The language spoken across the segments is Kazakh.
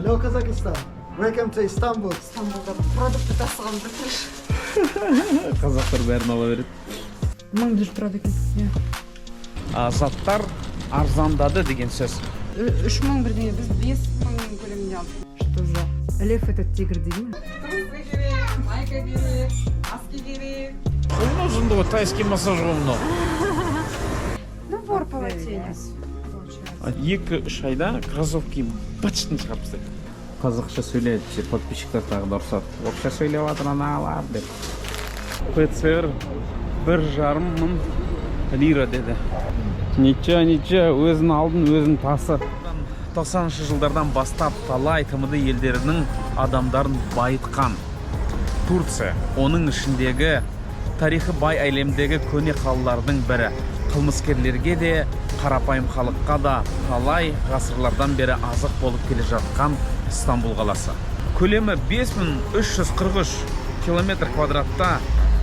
Hello Kazakhstan. Welcome to Istanbul. Стамбулда продукты тасыған біртіш. Қазақтар бәрін ала береді. 1000 жүз тұрады екен. Заттар арзандады деген сөз. 3000 бірдеңе, біз 5000 көлемінде алдық. Что за? Лев этот тигр дейді ме? Трусы керек, майка керек, маски керек. Оның ұзындығы тайский массаж ғой мынау. Набор полотенец. 2-3 айда кроссовки бачтын шығарып тастайды. Қазақша сөйлейді, подписчиктер тағы да ұрсады. Орысша сөйлеп жатыр аналар деп. ПЦР 1,5 мың лира деді. Ниче, өзін алдын, өзін тасы. 90-шы жылдардан бастап талай ТМД елдерінің адамдарын байытқан Турция, оның ішіндегі тарихы бай әлемдегі көне қалалардың бірі. Қылмыскерлерге де, қарапайым халыққа да талай ғасырлардан бері азық болып келе жатқан Стамбул қаласы. Көлемі 5343 километр квадратта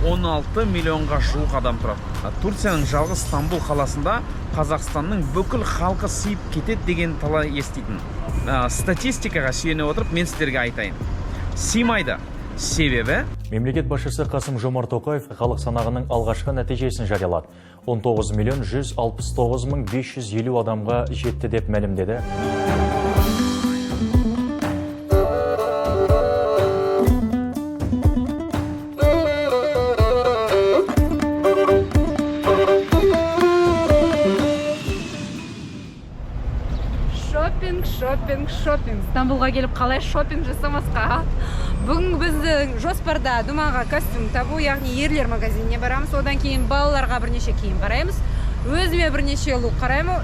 16 миллионға жуық адам тұрады. Турцияның жалғыз Стамбул қаласында Қазақстанның бүкіл халқы сыйып кетеді деген талай еститін. Статистикаға сүйене отырып, мен сіздерге айтайын. Сыймайды. Себебі Мемлекет басшысы Қасым-Жомарт Тоқаев халық санағының алғашқы нәтижесін жариялады. 19 миллион 169 мың 550 адамға жетті деп мәлімдеді. Шопинг. Стамбулға келіп қалай шопинг жасамасқа? Бүгін біздің жоспарда думаға костюм табу, яғни ерлер магазиніне барамыз, одан кейін балаларға бірнеше киім қараймыз, өзіме бірнеше лук қараймын,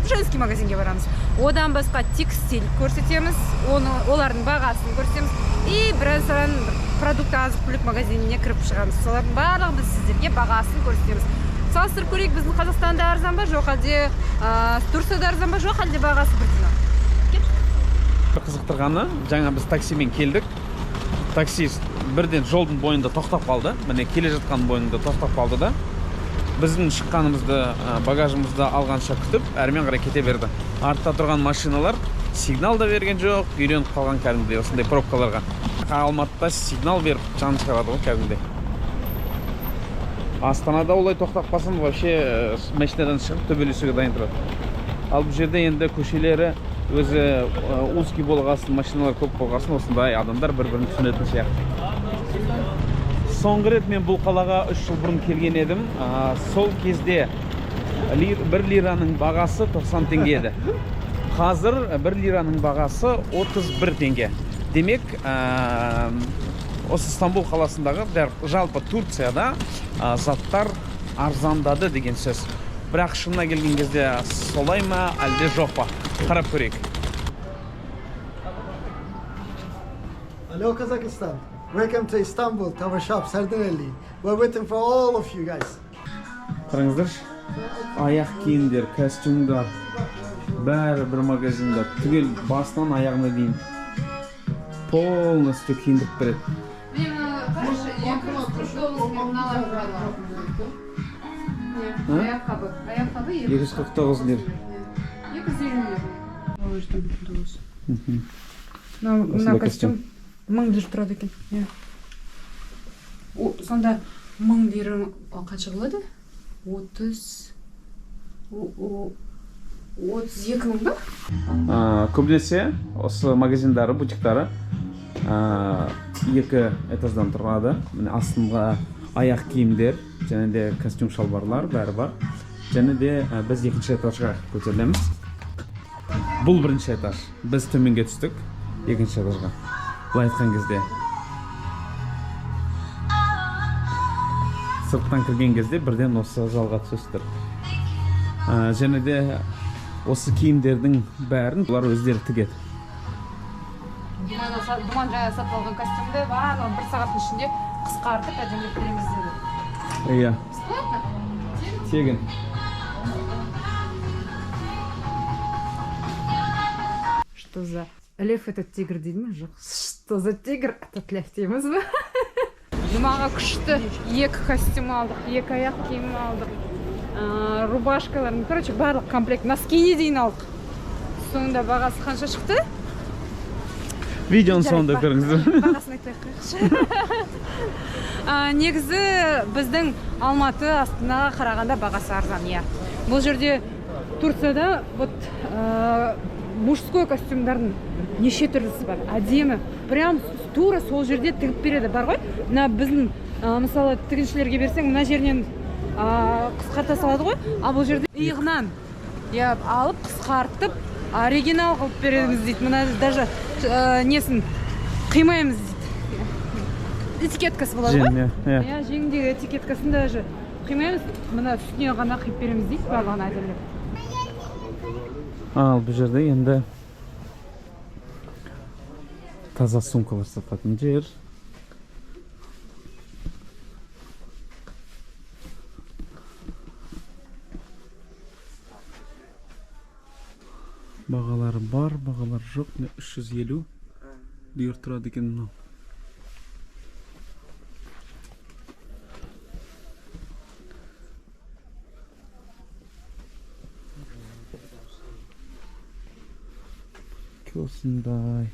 женский магазинге барамыз. Одан басқа текстиль көрсетеміз, олардың бағасын көрсетеміз, и біраздан продукт азық-түлік магазиніне кіріп шығамыз. Солардың барлығын біз сіздерге бағасын көрсетеміз. Салыстырып көрейік, біздің Қазақстанда арзан ба жоқ, әлде Турцияда арзан ба жоқ, әлде бағасы бірдей. қызықтырғаны, жаңа біз таксимен келдік. Таксист бірден жолдың бойында тоқтап қалды. Міне келе жатқан бойында тоқтап қалды да. Біздің шыққанымызды, багажымызды алғанша күтіп, әрмен қарай кете берді. Артта тұрған машиналар сигнал да берген жоқ, үйреніп қалған кәдімгідей осындай пробкаларға. Алматыда сигнал беріп жанын шығарады ғой кәдімгідей. Астанада олай тоқтап қалсын, вообще машинадан шығып төбелесуге дайын тұрады. Ал бұл жерде енді көшелері өзі узкий болғасын, машиналар көп болғасын, осындай адамдар бір-бірін түсінетін сияқты. Соңғы рет мен бұл қалаға 3 жыл бұрын келген едім. Сол кезде 1 лираның бағасы 90 теңге еді. Қазір 1 лираның бағасы 31 теңге. Демек, осы Стамбул қаласындағы жалпы Турцияда заттар арзандады деген сөз. Бірақ шынына келген кезде солай ма, әлде жоқ па? Қарап көрейік. Hello Kazakhstan. Welcome to Istanbul, to our shop, Sardanelli. We're waiting for all of you guys. Қараңыздаршы, аяқ киімдер, костюмдар, бәрі бір магазинда, түгел басынан аяғына дейін полностью киіндіріп береді. Ayakkabı 249 лир. 250. Мына костюм 1000 жүз тұрады екен. Сонда 1000 лира қанша болады? 32 мың ба? Көбінесе осы магазиндары, бутиктары екі этаждан тұрады. Астында аяқ киімдер, және де костюм шалбарлар бәрі бар. Және де біз екінші этажға көтерілеміз. Бұл бірінші этаж. Біз төменге түстік екінші этажға. Бұл айтқан кезде. Сырттан кірген кезде бірден осы залға түсесіздер. Және де осы киімдердің бәрін олар өздері тігеді. Думан жаңа сатып алған костюмді барлығын 1 сағаттың ішінде қысқартып әдемілеп береміз деді. Иә. Тегін. Что за лев этот тигр дейді ме? Жоқ. Что за тигр этот лев дейміз бе? Думаға күшті 2 костюм алдық, 2 аяқ киім алдық. Рубашкаларын, короче, барлық комплект. Носкине дейін алдық. Соңында бағасы қанша шықты? Видеоның соңында көріңіздер. Бағасын айтпай қойыңызшы. Негізі біздің Алматы Астанаға қарағанда бағасы арзан, иә. Бұл жерде Турцияда вот мужской костюмдардың неше түрлісі бар, әдемі. Прям тура сол жерде тігіп береді, бар ғой. Мына біздің мысалы тігіншілерге берсең, мына жерінен қысқарта салады ғой, а бұл жерде иығынан алып қысқартып оригинал қылып береміз дейді. Мына даже несін қимаймыз дейді. Этикеткасы болады ғой? Иә, жеңдегі этикеткасын даже қимаймыз. Мына үстіне ғана қиып береміз дейді, барлығын әдемілеп. Ал бұл жерде енді таза сумкалар сататын жер. Бағалары бар, бағалары жоқ. 350 дүйір тұрады екен мынау. Осындай.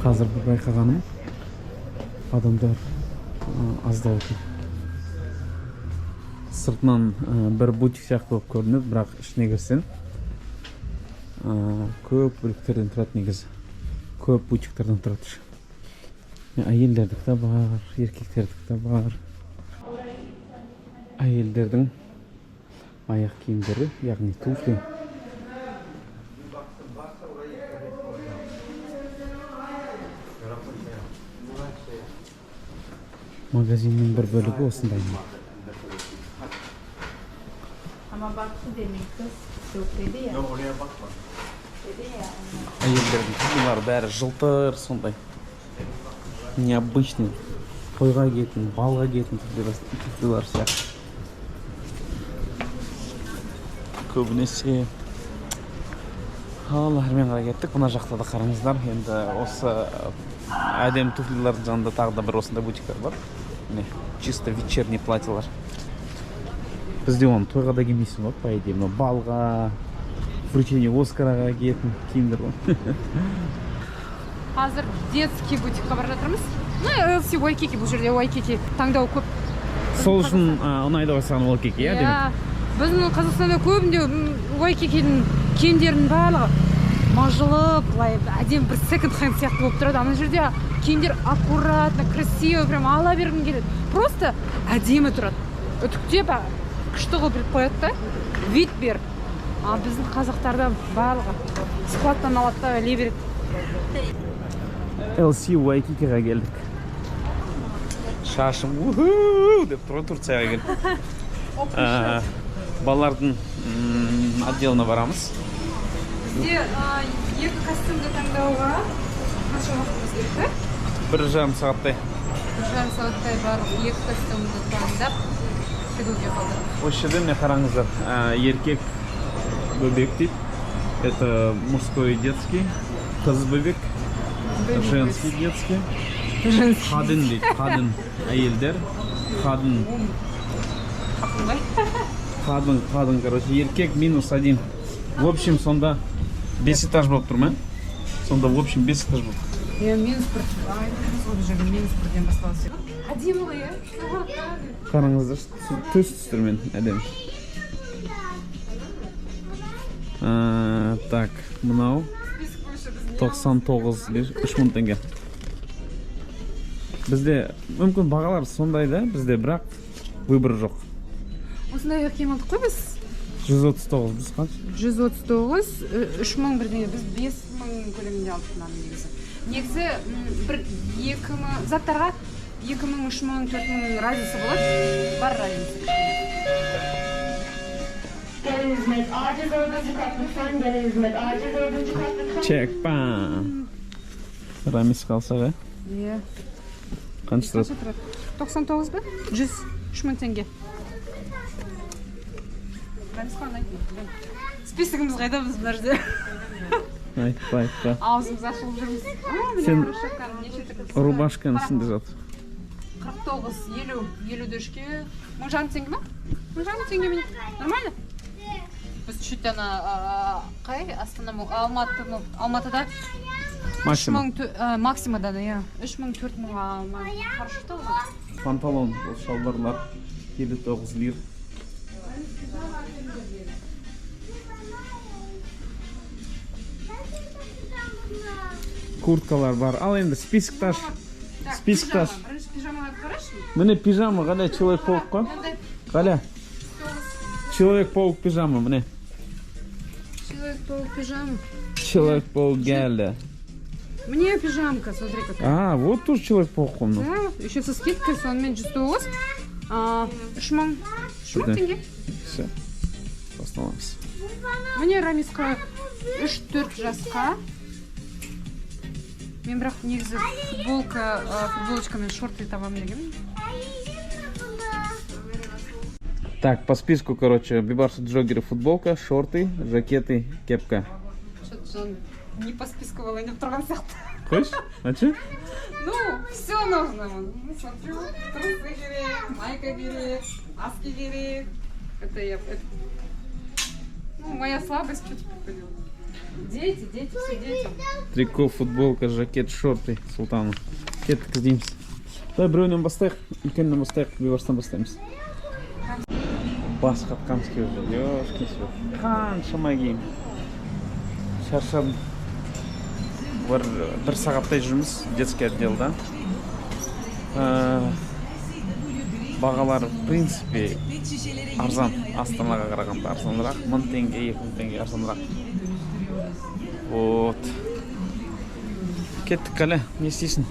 Қазір бір байқағаным, адамдар аздау екен. Сыртынан бір бутик сияқты болып көрінеді, бірақ ішіне кірсең көп бөліктерден тұрады негізі. Көп бутиктерден тұрады. Әйелдердік та бар, еркектердік та бар. Әйелдердің аяқ киімдері, яғни туфли. Магазиннің бір бөлігі осындай. Әйелдердің туфлилары бәрі жылтыр, сондай. Необычный. Тойға киетін, балға киетін туфлилар сияқты. Көбінесе арменға кеттік. Мына жақта да қараңыздар. Енді осы әдемі туфлилардың жанында тағы да бір осындай бутиктер бар. Чисто вечерний платьялар. Бізде оны тойға да кимейсің ғой, по идее. Балға, вручение Оскарға киетін киімдер ғой. Қазір детский бутикқа бара жатырмыз. LC Waikiki, бұл жерде Waikiki таңдау көп. Сол үшін ұнайды ғой саған Waikiki, иә? Біздің Қазақстанда көбінде Waikiki-дің киімдерінің барлығы мажылып, әдемі бір секонд-хенд сияқты болып тұрады. Ана жерде киімдер аккуратно, красиво, прям ала бергің келеді. Просто әдемі тұрады. Үтіктеп, күшті қылып қояды да, вид бер. А біздің қазақтарда барлығы складтан алады да, іле береді. LC Waikiki-ға келдік. Шашым уху деп тұр Турцияға келдік. Балалардың отделына барамыз. Бізде екі костюмды таңдауға қанша уақытымыз керек? 1,5 сағаттай. 1,5 сағаттай барлық екі костюмды таңдап тігуге қалды. Осы жерде міне қараңыздар, еркек бөбек дейді. Это мужской и детский, қыз бөбек, женский детский. Қадын дейді, қадын әйелдер, қадын. Қадын, короче, еркек -1. В общем, сонда 5 этаж болып тұр ма? Сонда, в общем, 5 этаж болып. -1. Сол жерде -1-ден басталады. Әдемі ғой, иә? Қараңыздар, төс түстермен әдемі. Так, мынау 99 лир, 3000 теңге. Бізде мүмкін бағалар сондай да, бізде бірақ выбор жоқ. Осындай киім алдық қой біз? 139, біз қанша? 139, 3000 бірдеңе, біз 5000 көлемінде алдық мынаны негізі. Негізі бір 2000, заттарға 2000, 3000, 4000 разница болады, бар разница. Чекпа! Рамис қалса ғой? Иә. Қанша тұрады? 99 ба? 100, 3000 теңге. Рамис қандай? Списогымыз қайда біз бұлар жерде? Айтпа. Аузымыз ашылып жүрміз. Сен рубашканың ішінде жатыр. 19, 50, 53-ке 1000 жарым теңге ма? 1000 жарым теңге ме? Нормально? Біз чуть ана қай Астана Алматыда максимадан, иә. 3000-4000-ға қаршы тұлғы. Панталон, ол шалбарлар 59 лир. Курткалар бар. Ал енді список таш. Список таш. Бірінші пижамаға қарашы. Міне пижама, ғаля Человек-паук қой. Ғаля. Человек-паук пижама, міне. Человек-паук пижама. Человек-паук geldi. Мне пижамка, смотри какая. Вот тоже Человек-паук қой. Да, еще со скидкой сонымен 109. 3000 теңге. Все. Басталамыз. Мне Рамиска 3-4 жасқа. Мен бірақ негізі футболочка мен шорты табамын деген. Так, по списку, короче, Бибарса джоггеры, футболка, шорты, жакеты, кепка. Что-то не по списку волонет тұрған сияқты. Хочешь? А че? Ну, все нужно. Смотрю, трусы керек, майка керек, аски керек. Это я... Ну, моя слабость чуть походила. Дети, все дети. Трико, футболка, жакет, шорты, Султану. Кеттік іздейміз. Давай біреуінен бастайық, үлкеннен бастайық, Бибарстан бастаймыз. Бас қатқанымыз келді. Ёшкин-ше. Қаншама киім. Шаршадым. Бір сағаттай жүрміз детский отделда. Бағалары, в принципе, арзан. Астанаға қарағанда арзанырақ. 1000 теңге, 2000 теңге арзанырақ. Вот. Кеттік әлі, не істейсің?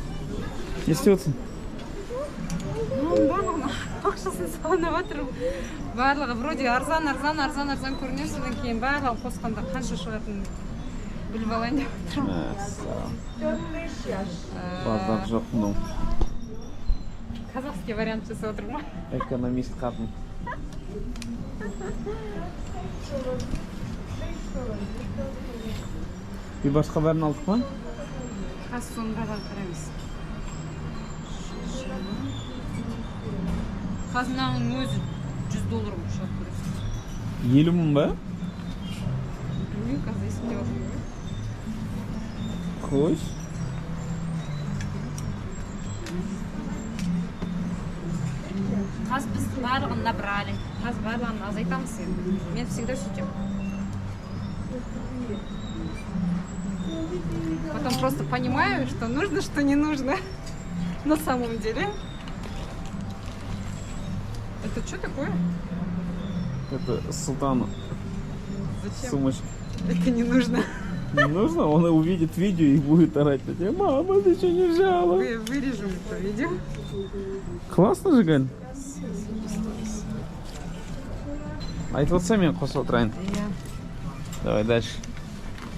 Не істеп отырсың? Барлығына ақшасын салынып отырмын. Барлығы вроде арзан көрінеді, содан кейін барлығын қосқанда қанша шығатынын біліп алайын деп отырмын. Базар жоқ мынау. Казахский вариант жасап отырмын. Экономист қатын. Бибарсқа бәрін алдық па? Қазір соны бәрін қараймыз. Қазір мынаның өзі $100 шығып көресің. 50 мың ба? Білмеймін, қазір есімде отырмын. Қойш. Қазір біз барлығын набрали. Қазір барлығын азайтамыз енді. Мен всегда сөйтем. Потом просто понимаю, что нужно, что не нужно. На самом деле. Это что такое? Это Султану. Зачем? Сумочка. Это не нужно. Не нужно? Он увидит видео и будет орать на тебя. Мама, ты что не взяла? Вырежем это видео. Классно же, Галь? Айтып отса мен қосып отырайын. Давай дальше.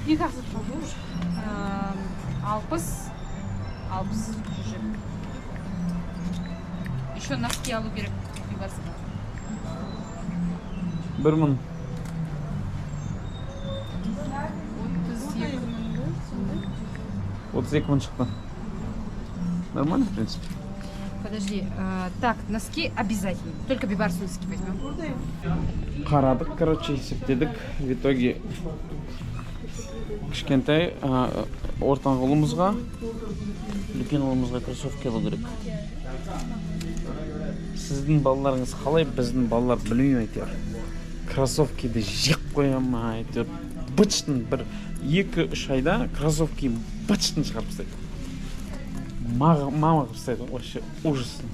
Не как за побольше. 60 жүжек. Еще носки алу керек. 1 мың. 32 мың шықты. Нормально, в принципе. Подожди. Так, носки обязательно. Только Бибарсу носки возьмем. Қарадық, короче, есептедік. В итоге кішкентай ортаңғы ұлымызға, үлкен ұлымызға кроссовки алу керек. Сіздің балаларыңыз қалай, біздің балалар білмеймін әйтеуір. Кроссовкиді жек қоям әйтеуір. Бычтын бір 2-3 айда кроссовки бычтын шығарып тастайды. Мама қылып тастайды, вообще ужасно.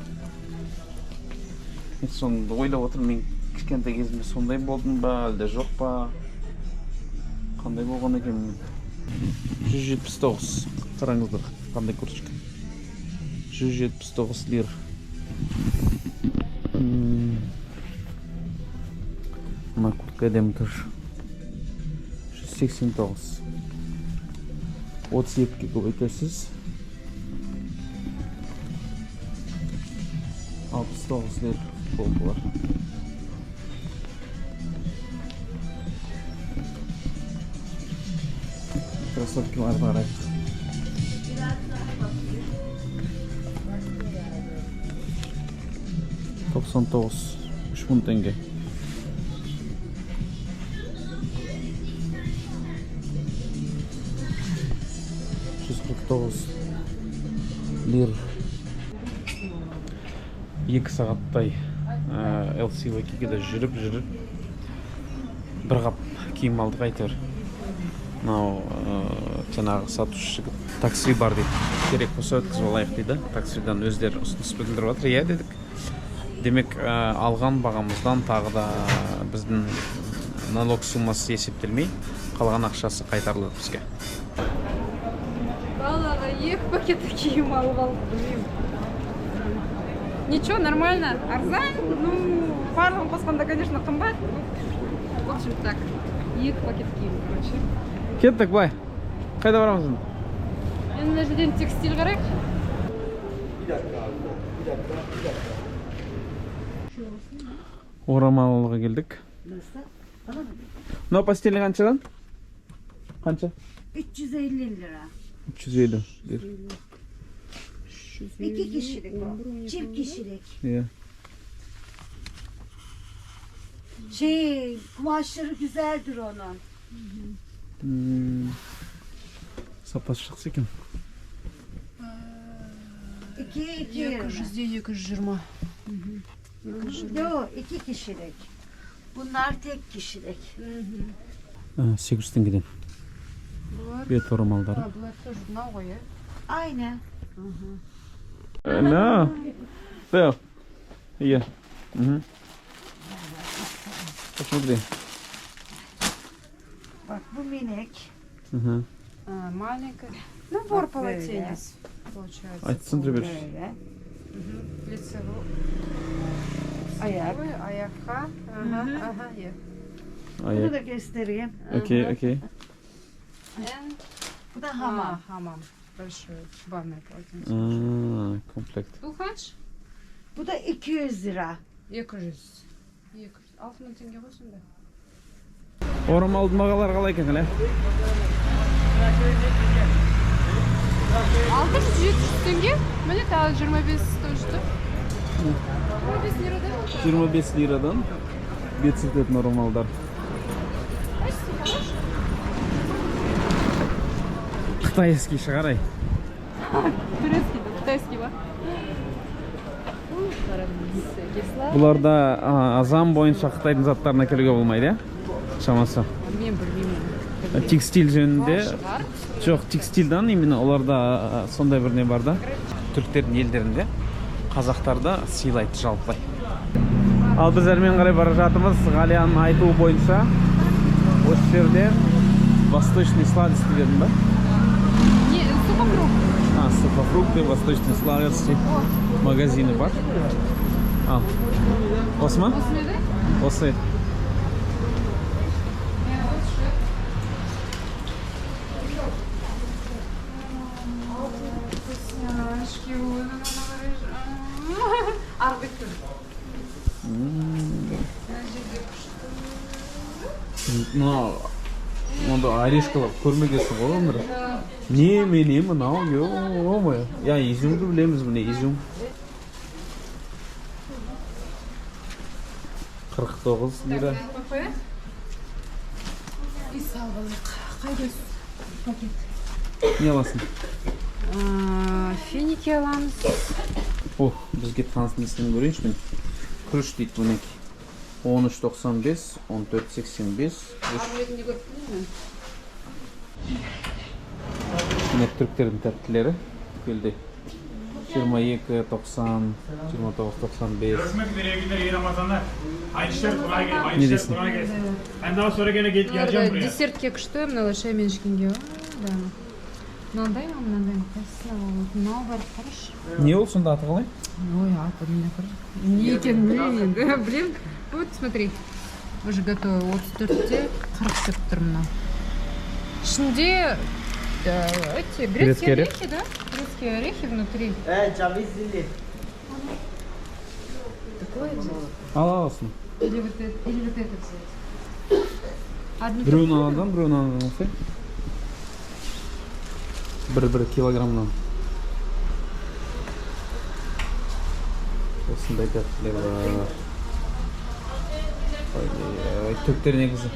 Мен соны ойлап отырмын, мен кішкентай кезімде сондай болдым ба, әлде жоқ па? Қандай болған екен мен? 179. Қараңыздар, қандай курточка. 179 лир. Мына куртка әдемі тұр. 189. 32-ге көбейтесіз. 69 лир футболкалар. Кроссовкаларды қарайық. 99. 3000 теңге. Лир. 2 сағаттай LC Waikikida жүріп бір қап киім алдық әйтеуір. Мынау жаңағы сатушы жігіт такси бар дейді. Керек болса өткізіп алайық дейді. Таксидан өздері ұсыныс білдіріп жатыр. Иә дедік. Демек алған бағамыздан тағы да біздің налог суммасы есептелмей, қалған ақшасы қайтарылады бізге. Балаға 2 пакет киім алып алдым, білмеймін. Ничего, нормально. Арзан, ну, барлығын қосқанда, конечно, қымбат. В общем, так. 2 пакет киім, короче. Кеттік, бай. Қайда барамыз? Енді мына жерден текстиль қарайық. Орамал алуға келдік. Мынау постелі қаншадан? Қанша? 350 lira. 350. 2 kişilik o. Çift kişilik. Иә. Kumaşları güzeldir onun. Сапасы жақсы екен. 220. 220. Yok 2 kişilik. Bunlar tek kişilik. 800 теңгеден. Бет орамалдары. Бұлар тоже мынау ғой, иә? Aynen. No. Theo. Iya. Посмотри. Bak bu minik. Маленькая. Набор полотенец, получается. Айтсын берші. Böyle. Лицевой. Ayak. Ayakқа. Aha, иә. Bunu da göstereyim. Окей. Bu da hamam. Хамам. Большой банный полотенце. Комплект. Бұл қанша? Bu da 200 lira. 200. 6000 теңге ғой сонда. Орамалдың бағалары қалай екен, әлі? 600-700 теңге. Міне тағы 25 стоишті. 25 лирадан. 25 лирадан бет сүртетін орамалдар. Қытайский шығарай. Турецкий, китайский ба? Бұларда азам бойынша Қытайдың заттарына келуге болмайды, иә? Шамасы. Мен білмеймін. Текстиль жөнінде. Жоқ, текстильдан именно оларда сондай бір не бар да. Түріктердің елдерінде қазақтарда сыйлайды жалпылай. Ал біз әрмен қарай бара жатырмыз. Ғалияның айтуы бойынша осы жерде восточный сладости дедім ба? Не, сухофрукт. Сухофрукты, восточный сладости магазины бар. Ал. Осы ма? Осы еді? Осы. Онда орешкалар көрмегесің ғой өмірі. Не мынау, ой. Я изюмді білеміз, міне изюм. 49 лира. И салғылық. Қайда пакет? Не аласың? Финики аламыз. Бізге танысының көрейінші мен. Күріш дейді бұнекі. 13.95, 14.85. Арбетінде көріп білемін. Міне түріктердің тәттілері келді. 22.90, 29.95. Не дейсің? Десертке күшті, мынау шайменшкенге. Мынандай ма, мынандай ма? Мынау бар, қараш. Не ол сонда аты қалай? Ой, аты міне қыр. Не екен білмеймін. Білем. Вот, смотри. Уже готовы. 34-те 40 деп тұр мынау. Ішінде эти грецкие орехи, да? Грецкие орехи внутри. Такое здесь? Аласың. Или вот это взять? Біреуін аладан, біреуін аладан olsa. 1 килограммнан. осындай тәттілер бар. Түріктер негізі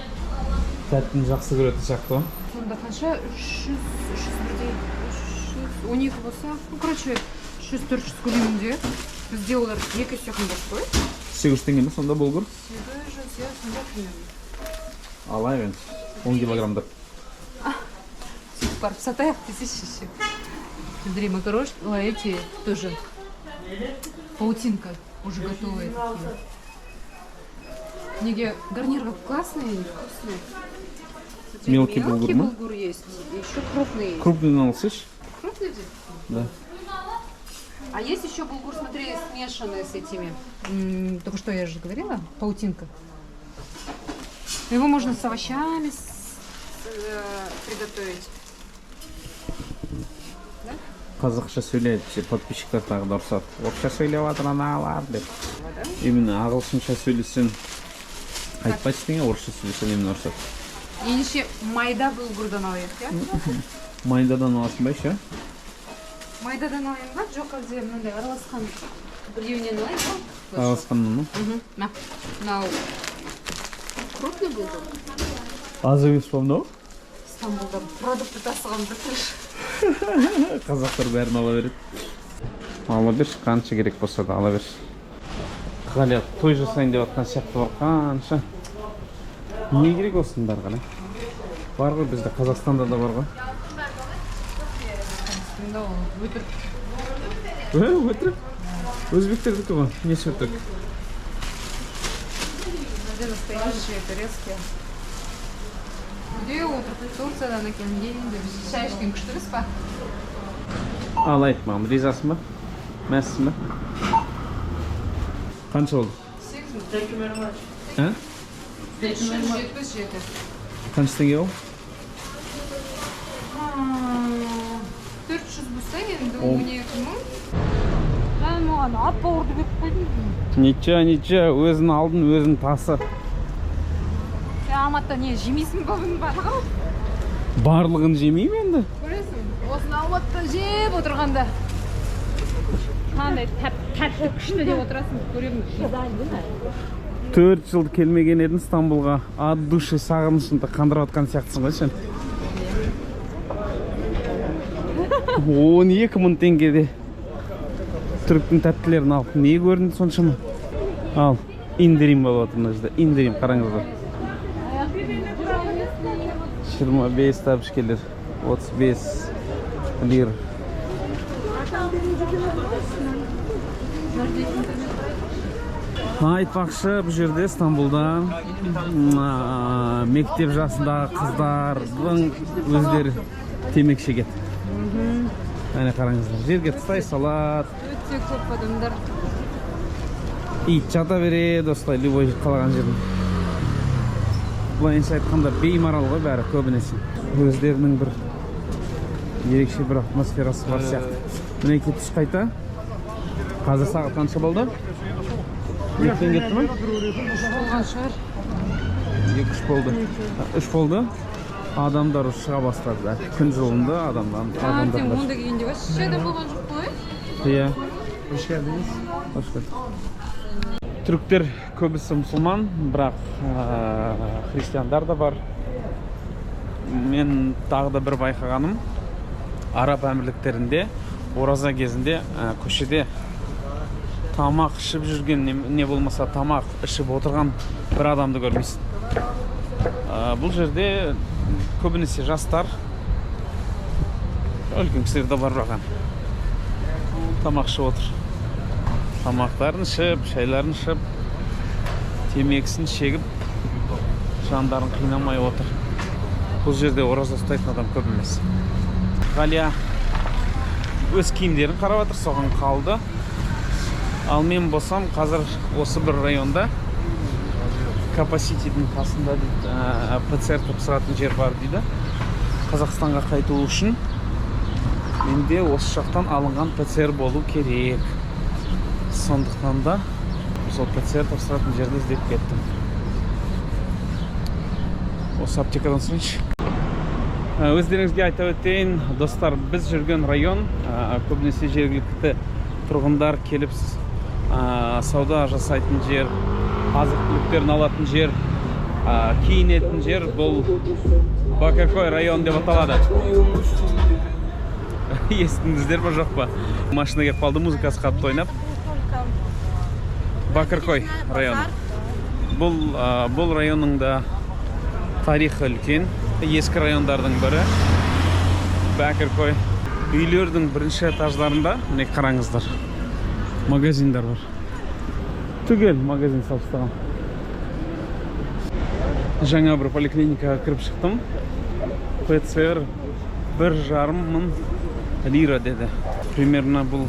тәттіні жақсы көретін сияқты ғой. Сонда қанша? 312 болса, короче, 300-400 көлемінде. Бізде олар 2 есе қымбат қой. 800 теңге ме сонда bulgur? 800, сонда примерно. Алайық енді, 10 килограммдап. Барып сатайық десейші еще. Смотри, макарошки, эти тоже. Паутинка уже готовые такие. Неге гарниры классные, вкусные. Смотри, Мелкий булгур, ма? булгур есть, и еще крупный есть. Крупный алсайшы? Крупный? Да. А есть еще булгур, смотри, смешанный с этими. Только что я же говорила, паутинка. Его можно с овощами приготовить. Қазақша сөйлейді, подписчиктар тағы да ұрсады. Орысша сөйлеп жатыр аналар деп. Именно ағылшынша сөйлесең айтпайды ештеңе, орысша сөйлесең именно ұрсады. Ендеше майда булгурдан алайық, иә? Майдадан аласың ба еще? Майдадан алайын ба? Жоқ, әлде мынандай араласқан біреуінен алайын ба? Араласқаннан ма? Мынау крупный булгур. Аз емес па мынау? Стамбулда продукты тасыған бітіріш. Қазақтар бәрін ала береді. Ала берші, қанша керек болса да ала берші. Ғалия той жасайын деп жатқан сияқты бар, қанша. Не керек осының бәрі ғана? Бар ғой, бізде Қазақстанда да бар ғой. Өтірік. Өтірік? Өзбектердікі ғой, несі өтірік? Где настоящие турецкие? Где отырып Турциядан әкелінген деп шай ішкен күштіміз ба? Ал айт маған, ризасың ба? Мәссің ба? Қанша болды? 77. Қанша теңге ол? 400 болса енді 12 мың. Мен оған ат бауырды беріп қойдым. Ничего, өзін алдын, өзін тасы. Сен Алматыда не жемейсің ба бұның барлығын? Барлығын жемеймін енді. Көресің, осыны Алматыда жеп отырғанда қандай тәтті күшті деп отырасың, көремін. 4 жыл келмеген едім Стамбулға. От души сағынышымды қандырып атқан сияқтысың ғой сен. 12 мың теңгеде түріктің тәттілерін алып не көрінді соншама? Ал, индирим болып отыр мына жерде. Индирим, қараңыздар. 25 тәбішкелер, 35 лир. Айтпақшы, бұл жерде Стамбулда мектеп жасындағы қыздардың өздері темекі шегеді. Әне қараңыздар, жерге тастай салады. Өте көп адамдар. Ит жата береді, осылай любой қалаған жерде. Бұлайынша айтқанда беймарал ғой бәрі көбінесе. Өздерінің бір ерекше бір атмосферасы бар сияқты. Мінеке түс қайта. Қазір сағат қанша болды? Ертең кетті ме? Болған шығар. 2-3 болды. 3 болды. Адамдар шыға бастады. Күн жылынды адамдар. Таңертең 10-да келгенде вообще адам болған жоқ қой. Иә. Hoş geldiniz. Hoş geldin. Türkler көбісі мұсылман, бірақ христиандар да бар. Мен тағы да бір байқағаным, Араб әмірліктерінде ораза кезінде көшеде тамақ ішіп жүрген, не болмаса тамақ ішіп отырған бір адамды көрмейсің. Бұл жерде көбінесе жастар, үлкен кісілер де бар бірақ тамақ ішіп отыр. Тамақтарын ішіп, шайларын ішіп, темекісін шегіп, жандарын қинамай отыр. Бұл жерде ораза ұстайтын адам көп емес. Ғалия өз киімдерін қарап отыр, соған қалды. Ал мен болсам, қазір осы бір районда Capacity-дің қасында ПЦР тапсыратын жер бар дейді. Қазақстанға қайту үшін менде осы жақтан алынған ПЦР болу керек. Сондықтан да сол ПЦР тапсыратын жерді іздеп кеттім. Осы аптекадан сұрайыншы. Өздеріңізге айта өтейін, достар, біз жүрген район көбінесе жергілікті тұрғындар келіп сауда жасайтын жер, азық түліктерін алатын жер, киінетін жер. Бұл Бакаркой район деп аталады. Естіңіздер ба жоқ па? Машина келіп қалды, музыкасы қатты ойнап. Бакаркой районы. Бұл районның да тарихы үлкен. Ескі райондардың бірі Бакаркой. Үйлердің бірінші этаждарында, міне қараңыздар, магазиндар бар. Түгел магазин салып тастаған. Жаңа бір поликлиникаға кіріп шықтым. ПЦР 1,5 мың лира деді. Примерно бұл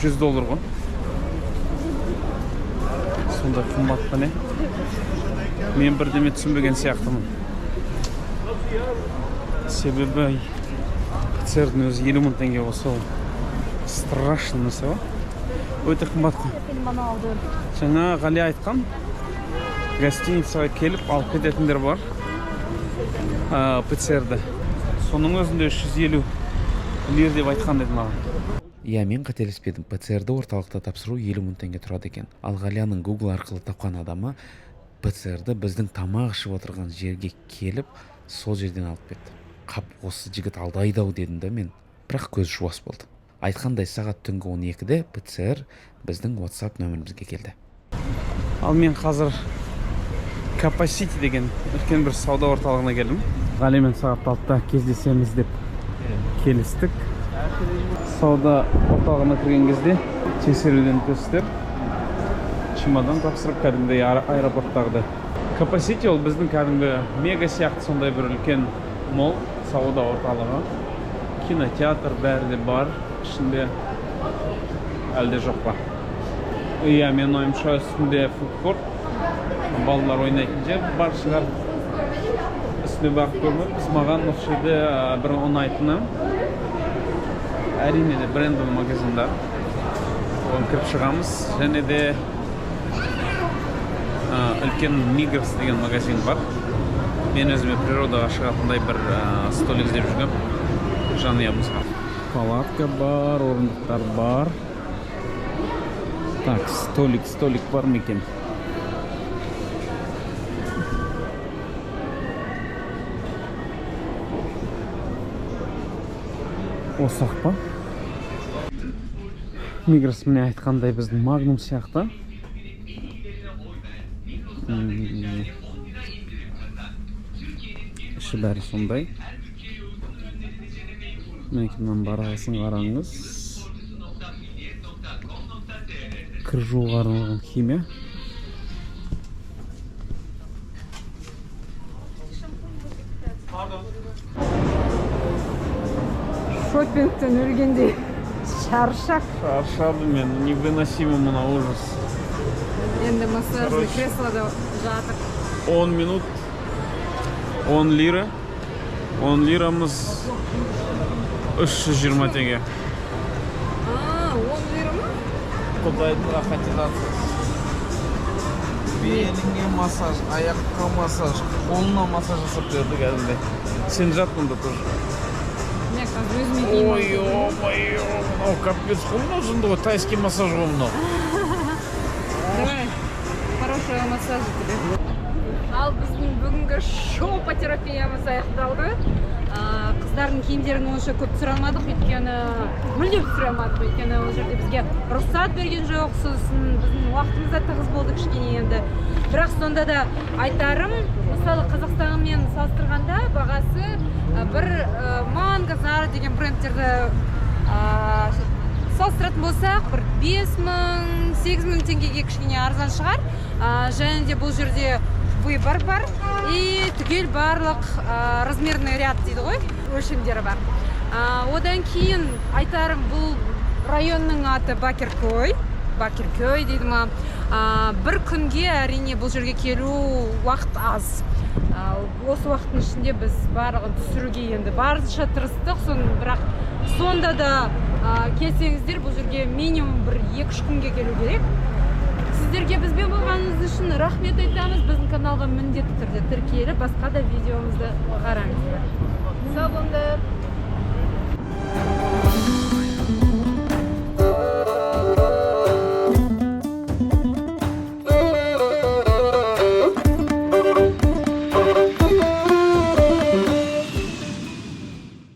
$100 ғой. Сонда қымбат па не? Мен бірдеме түсінбеген сияқтымын. Себебі ПЦРдің өзі 50 мың теңге болса, страшно нәрсе ғой. Өте қымбат қой. Жаңа Ғали айтқан, гостиницаға келіп алып кететіндер бар ПЦРді. Соның өзінде 350 лир деп айтқан деді маған. Иә, мен қателеспедім. ПЦРді орталықта тапсыру 50 мың теңге тұрады екен. Ал Ғалияның Google арқылы тапқан адамы ПЦРді біздің тамақ ішіп отырған жерге келіп, сол жерден алып кетті. Қап, осы жігіт алдайды-ау дедім да мен, бірақ көз жуас болды. Айтқандай сағат түнгі 12-де ПЦР біздің WhatsApp нөмірімізге келді. Ал мен қазір Capacity деген үлкен бір сауда орталығына келдім. Ғалимен сағат 6-та кездесеміз деп келістік. Сауда орталығына кірген кезде тексеруден өтесіздер. Чемодан тапсырып кәдімгідей аэропорттағыдай. Capacity ол біздің кәдімгі мега сияқты сондай бір үлкен мол сауда орталығы. Кинотеатр бәрі де бар, ішінде әлде жоқ па. Иә, мен ойымша үстінде фудкорт, балалар ойнайтын жер бар шығар. Үстіне бағып көрмеппіз. Маған осы жерде бір ұнайтыны, әрине де брендовый магазиндар. Оған кіріп шығамыз. Және де үлкен Мигрос деген магазин бар. Мен өзіме природаға шығатындай бір столик іздеп жүргем. Жанұямызға. Палатка бар, орындықтар бар. Так, столик бар ма екен? Осақ па? Мигрос міне айтқандай біздің Магнум сияқты. Іші бәрі сондай. Мәкімнен барасын қараңыз. Кір жууға арналған химия. Шоппингтен өлгендей Шаршады мен, невыносимый мына ужас. Енді массажный креслода жатыр. 10 минут, 10 лира. 10 лирамыз 320 теңге. 10 лира ма? Құдайдың рахатизациясы. Беліңе массаж, аяққа массаж, қолына массаж жасап берді кәдімгідей. Сен жат мұнда тоже. Мен қазір өзіме киім алдым. Ой, капец, қой мынау жынды ғой, тайский массаж ғой мынау. Давай, хорошего массажа тебе. Ал біздің бүгінгі шоу-терапиямыз аяқталды. Қыздардың киімдерін онша көп түсіре алмадық, өйткені мүлдем түсіре алмадық, өйткені ол жерде бізге рұқсат берген жоқ, сосын біздің уақытымыз да тығыз болды кішкене енді. Бірақ сонда да айтарым, мысалы Қазақстанмен салыстырғанда бағасы бір Манго, Зара деген брендтерді салыстыратын болсақ, бір 5.000, 8.000 теңгеге кішкене арзан шығар. Және де бұл жерде выбор бар и түгел барлық размерный ряд дейді ғой, өлшемдері бар. Одан кейін айтарым, бұл районның аты Бакаркой дейді ма. Бір күнге әрине бұл жерге келу уақыт аз. Осы уақыттың ішінде біз барлығын түсіруге енді барынша тырыстық, бірақ сонда да келсеңіздер бұл жерге минимум бір 2-3 күнге келу керек. Сіздерге бізбен болғаныңыз үшін рахмет айтамыз. Біздің каналға міндетті түрде тіркеліп, басқа да видеомызды қараңыздар. Сау болыңдар.